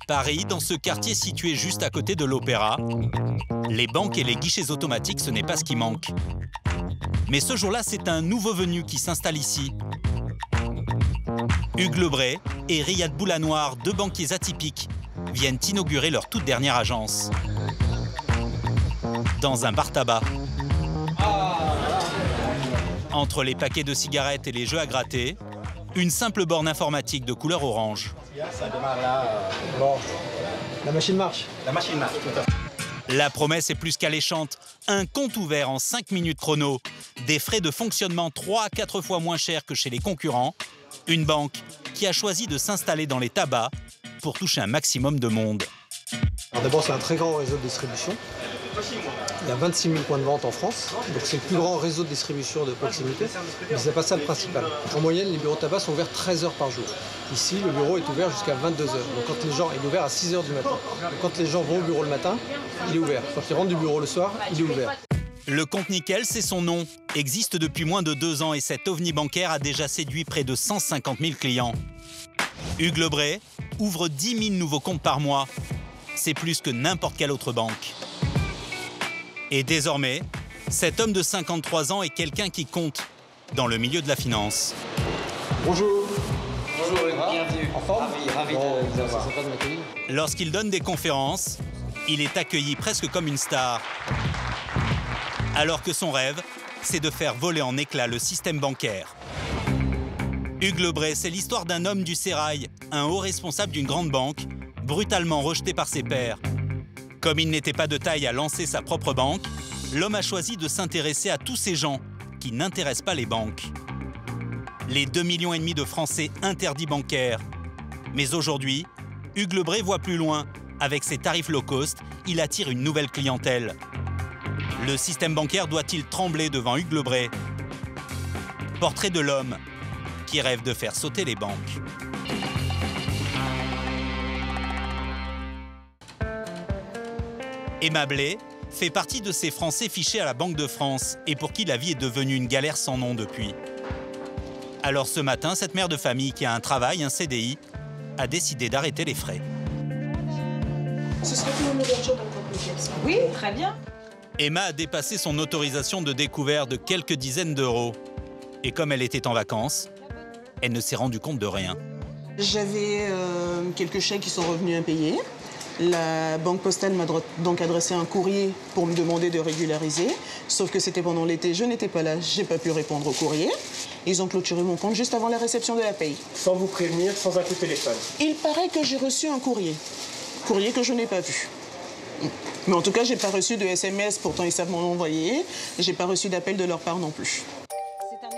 Paris, dans ce quartier situé juste à côté de l'Opéra, les banques et les guichets automatiques, ce n'est pas ce qui manque. Mais ce jour-là, c'est un nouveau venu qui s'installe ici. Hugues Lebret et Riyad Boulanoir, deux banquiers atypiques, viennent inaugurer leur toute dernière agence. Dans un bar-tabac. Entre les paquets de cigarettes et les jeux à gratter, une simple borne informatique de couleur orange. Ça démarre là. Bon, la machine marche. La machine marche, tout à fait. La promesse est plus qu'alléchante. Un compte ouvert en 5 minutes chrono. Des frais de fonctionnement 3 à 4 fois moins chers que chez les concurrents. Une banque qui a choisi de s'installer dans les tabacs pour toucher un maximum de monde. D'abord, c'est un très grand réseau de distribution. Il y a 26 000 points de vente en France, donc c'est le plus grand réseau de distribution de proximité, mais c'est pas ça le principal. En moyenne, les bureaux de tabac sont ouverts 13 heures par jour. Ici, le bureau est ouvert jusqu'à 22 heures. Donc quand les gens, il est ouvert à 6 heures du matin. Donc quand les gens vont au bureau le matin, il est ouvert. Quand ils rentrent du bureau le soir, il est ouvert. Le compte nickel, c'est son nom, existe depuis moins de 2 ans et cet ovni bancaire a déjà séduit près de 150 000 clients. Hugues Lebret ouvre 10 000 nouveaux comptes par mois. C'est plus que n'importe quelle autre banque. Et désormais, cet homme de 53 ans est quelqu'un qui compte dans le milieu de la finance. Bonjour. Bonjour, bienvenue. En forme? Ravi de vous avoir. Lorsqu'il donne des conférences, il est accueilli presque comme une star. Alors que son rêve, c'est de faire voler en éclats le système bancaire. Hugues Lebret, c'est l'histoire d'un homme du sérail, un haut responsable d'une grande banque, brutalement rejeté par ses pairs. Comme il n'était pas de taille à lancer sa propre banque, l'homme a choisi de s'intéresser à tous ces gens qui n'intéressent pas les banques. Les 2,5 millions de Français interdits bancaires. Mais aujourd'hui, Hugues Lebret voit plus loin. Avec ses tarifs low cost, il attire une nouvelle clientèle. Le système bancaire doit-il trembler devant Hugues Lebret? Portrait de l'homme qui rêve de faire sauter les banques. Emma Blais fait partie de ces Français fichés à la Banque de France et pour qui la vie est devenue une galère sans nom depuis. Alors ce matin, cette mère de famille qui a un travail, un CDI, a décidé d'arrêter les frais. Ce serait pour une ouverture d'un compte mutuel. Oui, très bien. Emma a dépassé son autorisation de découvert de quelques dizaines d'euros. Et comme elle était en vacances, elle ne s'est rendue compte de rien. J'avais quelques chèques qui sont revenus impayés. La banque postale m'a donc adressé un courrier pour me demander de régulariser. Sauf que c'était pendant l'été, je n'étais pas là, j'ai pas pu répondre au courrier. Ils ont clôturé mon compte juste avant la réception de la paye. Sans vous prévenir, sans un coup de téléphone. Il paraît que j'ai reçu un courrier. Courrier que je n'ai pas vu. Mais en tout cas, j'ai pas reçu de SMS, pourtant ils savent m'en envoyer. J'ai pas reçu d'appel de leur part non plus.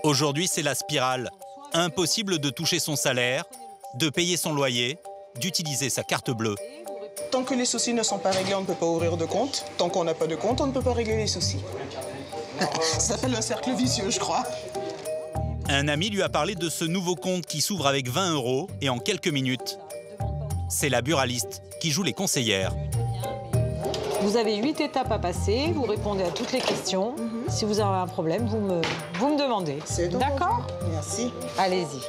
Aujourd'hui, c'est la spirale. Impossible de toucher son salaire, de payer son loyer, d'utiliser sa carte bleue. Tant que les soucis ne sont pas réglés, on ne peut pas ouvrir de compte. Tant qu'on n'a pas de compte, on ne peut pas régler les soucis. Ça s'appelle un cercle vicieux, je crois. Un ami lui a parlé de ce nouveau compte qui s'ouvre avec 20 euros et en quelques minutes. C'est la buraliste qui joue les conseillères. Vous avez 8 étapes à passer, vous répondez à toutes les questions. Si vous avez un problème, vous me demandez. D'accord? Merci. Allez-y.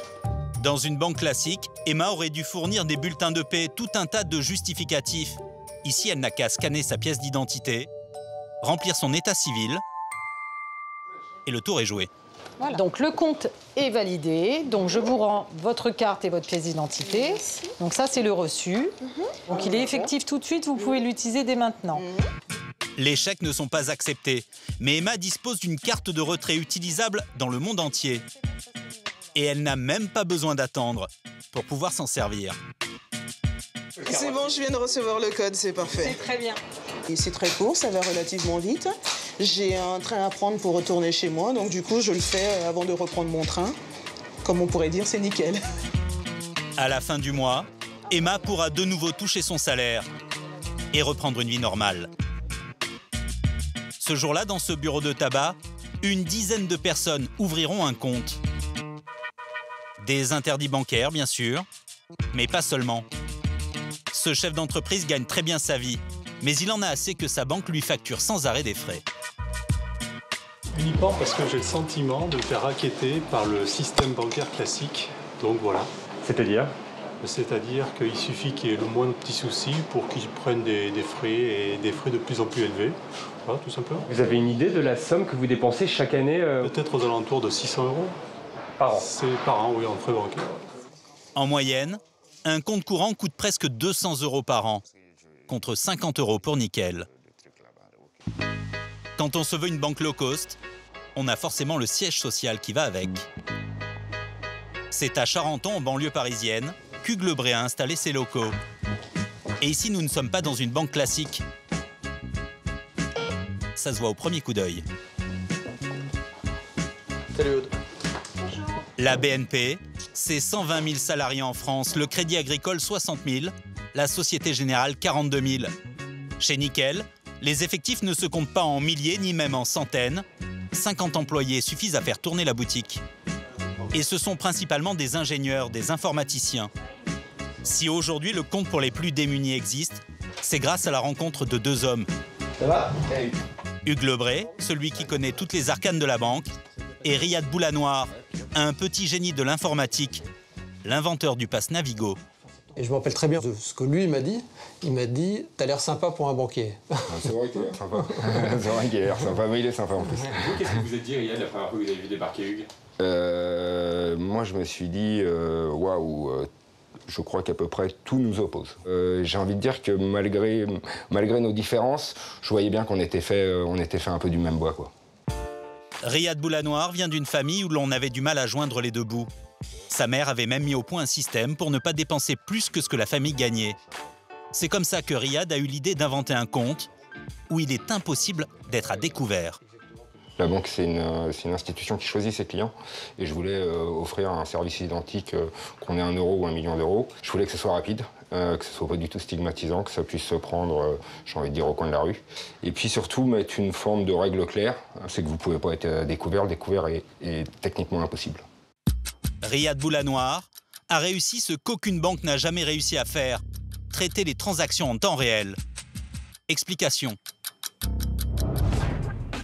Dans une banque classique, Emma aurait dû fournir des bulletins de paie, tout un tas de justificatifs. Ici, elle n'a qu'à scanner sa pièce d'identité, remplir son état civil, et le tour est joué. Voilà. Donc le compte est validé, donc je vous rends votre carte et votre pièce d'identité. Donc ça, c'est le reçu. Donc il est effectif tout de suite, vous pouvez l'utiliser dès maintenant. Les chèques ne sont pas acceptés, mais Emma dispose d'une carte de retrait utilisable dans le monde entier. Et elle n'a même pas besoin d'attendre pour pouvoir s'en servir. C'est bon, je viens de recevoir le code, c'est parfait. C'est très bien. Et c'est très court, ça va relativement vite. J'ai un train à prendre pour retourner chez moi, donc du coup, je le fais avant de reprendre mon train. Comme on pourrait dire, c'est nickel. À la fin du mois, Emma pourra de nouveau toucher son salaire et reprendre une vie normale. Ce jour-là, dans ce bureau de tabac, une dizaine de personnes ouvriront un compte. Des interdits bancaires, bien sûr, mais pas seulement. Ce chef d'entreprise gagne très bien sa vie, mais il en a assez que sa banque lui facture sans arrêt des frais. Uniquement parce que j'ai le sentiment de me faire racketter par le système bancaire classique. Donc voilà. C'est-à-dire? C'est-à-dire qu'il suffit qu'il y ait le moindre petit souci pour qu'ils prennent des frais et des frais de plus en plus élevés. Voilà, tout simplement. Vous avez une idée de la somme que vous dépensez chaque année Peut-être aux alentours de 600 € par an. C'est par an, oui, en frais bancaires. En moyenne, un compte courant coûte presque 200 € par an, contre 50 € pour Nickel. Quand on se veut une banque low cost, on a forcément le siège social qui va avec. C'est à Charenton, en banlieue parisienne, qu'Hugues a installé ses locaux. Et ici, nous ne sommes pas dans une banque classique. Ça se voit au premier coup d'œil. Salut Aude. La BNP, c'est 120 000 salariés en France, le Crédit Agricole 60 000, la Société Générale 42 000. Chez Nickel, les effectifs ne se comptent pas en milliers ni même en centaines. 50 employés suffisent à faire tourner la boutique. Et ce sont principalement des ingénieurs, des informaticiens. Si aujourd'hui le compte pour les plus démunis existe, c'est grâce à la rencontre de deux hommes. Ça va? Hugues Lebray, celui qui connaît toutes les arcanes de la banque, et Riyad Boulanoir, un petit génie de l'informatique, l'inventeur du pass Navigo. Et je me rappelle très bien de ce que lui m'a dit. Il m'a dit « T'as l'air sympa pour un banquier ». C'est vrai qu'il a l'air sympa. C'est vrai qu'il a l'air sympa, mais il est sympa en plus. Vous, qu'est-ce que vous êtes dit, Riyad, la première fois que vous avez vu débarquer Hugues? Moi, je me suis dit, waouh, je crois qu'à peu près tout nous oppose. J'ai envie de dire que malgré nos différences, je voyais bien qu'on était fait un peu du même bois, quoi. Riyad Boulanoir vient d'une famille où l'on avait du mal à joindre les deux bouts. Sa mère avait même mis au point un système pour ne pas dépenser plus que ce que la famille gagnait. C'est comme ça que Riyad a eu l'idée d'inventer un compte où il est impossible d'être à découvert. La banque, c'est une institution qui choisit ses clients. Et je voulais offrir un service identique, qu'on ait 1 euro ou 1 million d'euros. Je voulais que ce soit rapide, que ce soit pas du tout stigmatisant, que ça puisse se prendre, j'ai envie de dire, au coin de la rue. Et puis surtout, mettre une forme de règle claire, c'est que vous ne pouvez pas être découvert. Le découvert est techniquement impossible. Riyad Boulanoir a réussi ce qu'aucune banque n'a jamais réussi à faire, traiter les transactions en temps réel. Explication.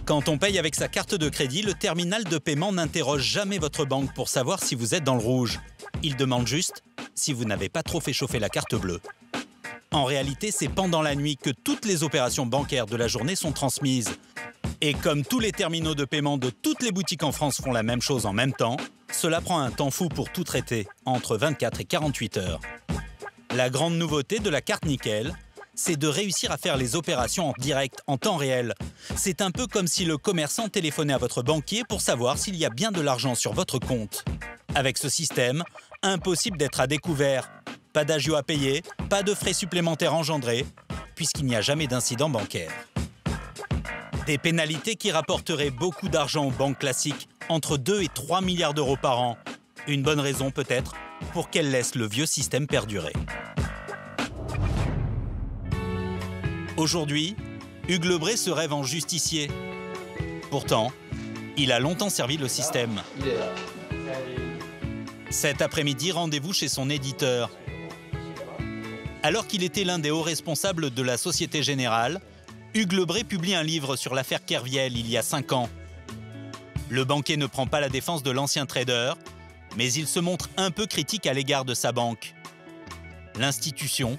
Quand on paye avec sa carte de crédit, le terminal de paiement n'interroge jamais votre banque pour savoir si vous êtes dans le rouge. Il demande juste si vous n'avez pas trop fait chauffer la carte bleue. En réalité, c'est pendant la nuit que toutes les opérations bancaires de la journée sont transmises. Et comme tous les terminaux de paiement de toutes les boutiques en France font la même chose en même temps, cela prend un temps fou pour tout traiter, entre 24 et 48 heures. La grande nouveauté de la carte Nickel, c'est de réussir à faire les opérations en direct, en temps réel. C'est un peu comme si le commerçant téléphonait à votre banquier pour savoir s'il y a bien de l'argent sur votre compte. Avec ce système, impossible d'être à découvert. Pas d'agio à payer, pas de frais supplémentaires engendrés, puisqu'il n'y a jamais d'incident bancaire. Des pénalités qui rapporteraient beaucoup d'argent aux banques classiques, entre 2 et 3 milliards d'euros par an. Une bonne raison peut-être pour qu'elles laissent le vieux système perdurer. Aujourd'hui, Hugues Lebray se rêve en justicier. Pourtant, il a longtemps servi le système. Cet après-midi, rendez-vous chez son éditeur. Alors qu'il était l'un des hauts responsables de la Société Générale, Hugues Lebray publie un livre sur l'affaire Kerviel il y a 5 ans. Le banquier ne prend pas la défense de l'ancien trader, mais il se montre un peu critique à l'égard de sa banque. L'institution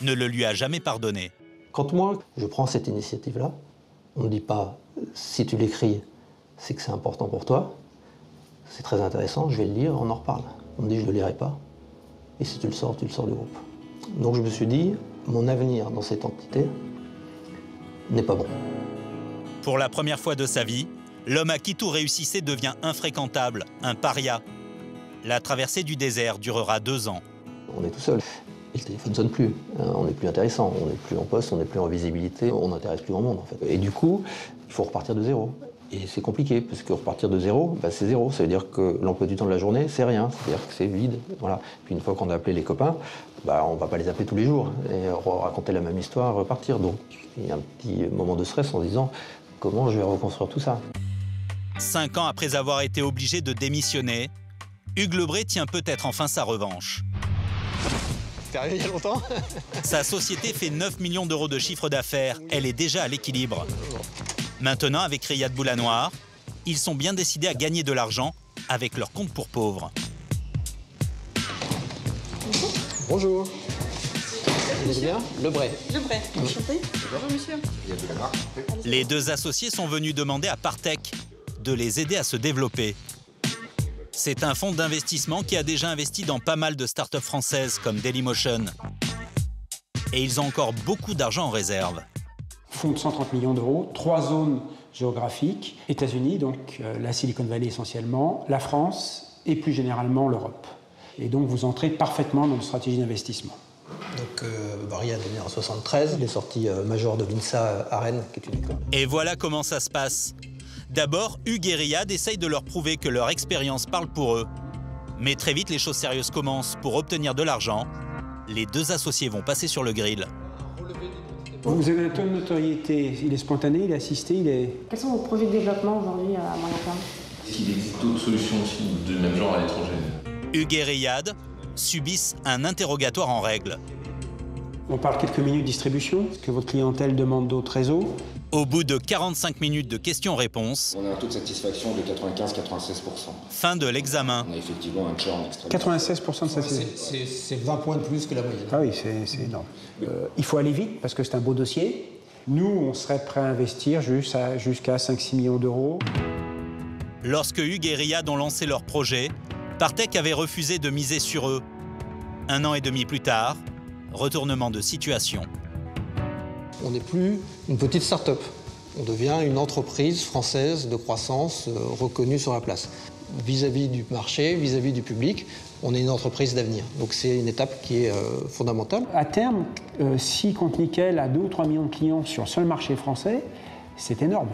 ne le lui a jamais pardonné. Quand moi, je prends cette initiative-là, on ne dit pas « si tu l'écris, c'est que c'est important pour toi, c'est très intéressant, je vais le lire, on en reparle ». On me dit « je ne le lirai pas, et si tu le sors du groupe ». Donc je me suis dit « mon avenir dans cette entité n'est pas bon ». Pour la première fois de sa vie, l'homme à qui tout réussissait devient infréquentable, un paria. La traversée du désert durera 2 ans. On est tout seul. Et le téléphone ne sonne plus, on n'est plus intéressant, on n'est plus en poste, on n'est plus en visibilité, on n'intéresse plus grand monde en fait. Et du coup, il faut repartir de zéro. Et c'est compliqué, parce que repartir de zéro, bah, c'est zéro. Ça veut dire que l'emploi du temps de la journée, c'est rien, c'est-à-dire que c'est vide. Voilà. Puis une fois qu'on a appelé les copains, bah, on ne va pas les appeler tous les jours et raconter la même histoire, repartir. Donc il y a un petit moment de stress en se disant comment je vais reconstruire tout ça. 5 ans après avoir été obligé de démissionner, Hugues Lebray tient peut-être enfin sa revanche. C'est arrivé il y a longtemps. Sa société fait 9 millions d'euros de chiffre d'affaires. Elle est déjà à l'équilibre. Maintenant, avec Riyad Boulanoir, ils sont bien décidés à gagner de l'argent avec leur compte pour pauvres. Bonjour. Vous allez bien? Lebray. Lebray, enchanté. Bonjour monsieur. Les deux associés sont venus demander à Partech de les aider à se développer. C'est un fonds d'investissement qui a déjà investi dans pas mal de startups françaises comme Dailymotion. Et ils ont encore beaucoup d'argent en réserve. Fonds de 130 millions d'euros, 3 zones géographiques, États-Unis, donc la Silicon Valley essentiellement, la France et plus généralement l'Europe. Et donc vous entrez parfaitement dans une stratégie d'investissement. Donc Riyad est né en 73, il est sorti major de l'INSA à Rennes, qui est une école. Et voilà comment ça se passe. D'abord, Hugues et Riyad essayent de leur prouver que leur expérience parle pour eux. Mais très vite, les choses sérieuses commencent. Pour obtenir de l'argent, les deux associés vont passer sur le grill. Vous avez un taux de notoriété, il est spontané, il est assisté, il est... Quels sont vos projets de développement aujourd'hui à moyen terme? Est-ce qu'il existe d'autres solutions aussi de même genre à l'étranger? Hugues et Riyad subissent un interrogatoire en règle. On parle quelques minutes de distribution. Est-ce que votre clientèle demande d'autres réseaux? Au bout de 45 minutes de questions-réponses, On a un taux de satisfaction de 95-96%. fin de l'examen. On a effectivement un churn extrêmement. 96% de satisfaction. C'est 20 points de plus que la moyenne. Ah oui, c'est énorme. Il faut aller vite parce que c'est un beau dossier. Nous, on serait prêt à investir jusqu'à 5-6 millions d'euros. Lorsque Hugues et Riyad ont lancé leur projet, Partech avait refusé de miser sur eux. 1 an et demi plus tard, retournement de situation. On n'est plus une petite start-up. On devient une entreprise française de croissance reconnue sur la place. Vis-à-vis du marché, vis-à-vis du public, on est une entreprise d'avenir. Donc c'est une étape qui est fondamentale. À terme, si Compte Nickel a 2 ou 3 millions de clients sur le seul marché français, c'est énorme.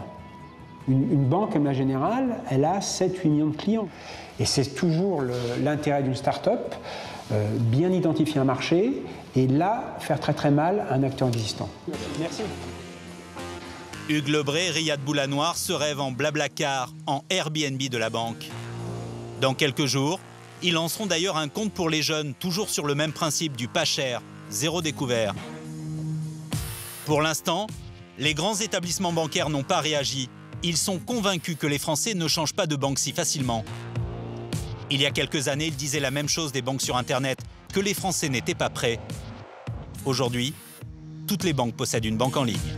Une banque comme la Générale, elle a 7-8 millions de clients. Et c'est toujours l'intérêt d'une start-up, bien identifier un marché et là, faire très très mal un acteur existant. Merci. Hugues Lebray et Riyad Boulanoir se rêvent en Blablacar, en Airbnb de la banque. Dans quelques jours, ils lanceront d'ailleurs un compte pour les jeunes, toujours sur le même principe du pas cher, zéro découvert. Pour l'instant, les grands établissements bancaires n'ont pas réagi. Ils sont convaincus que les Français ne changent pas de banque si facilement. Il y a quelques années, ils disaient la même chose des banques sur Internet, que les Français n'étaient pas prêts. Aujourd'hui, toutes les banques possèdent une banque en ligne.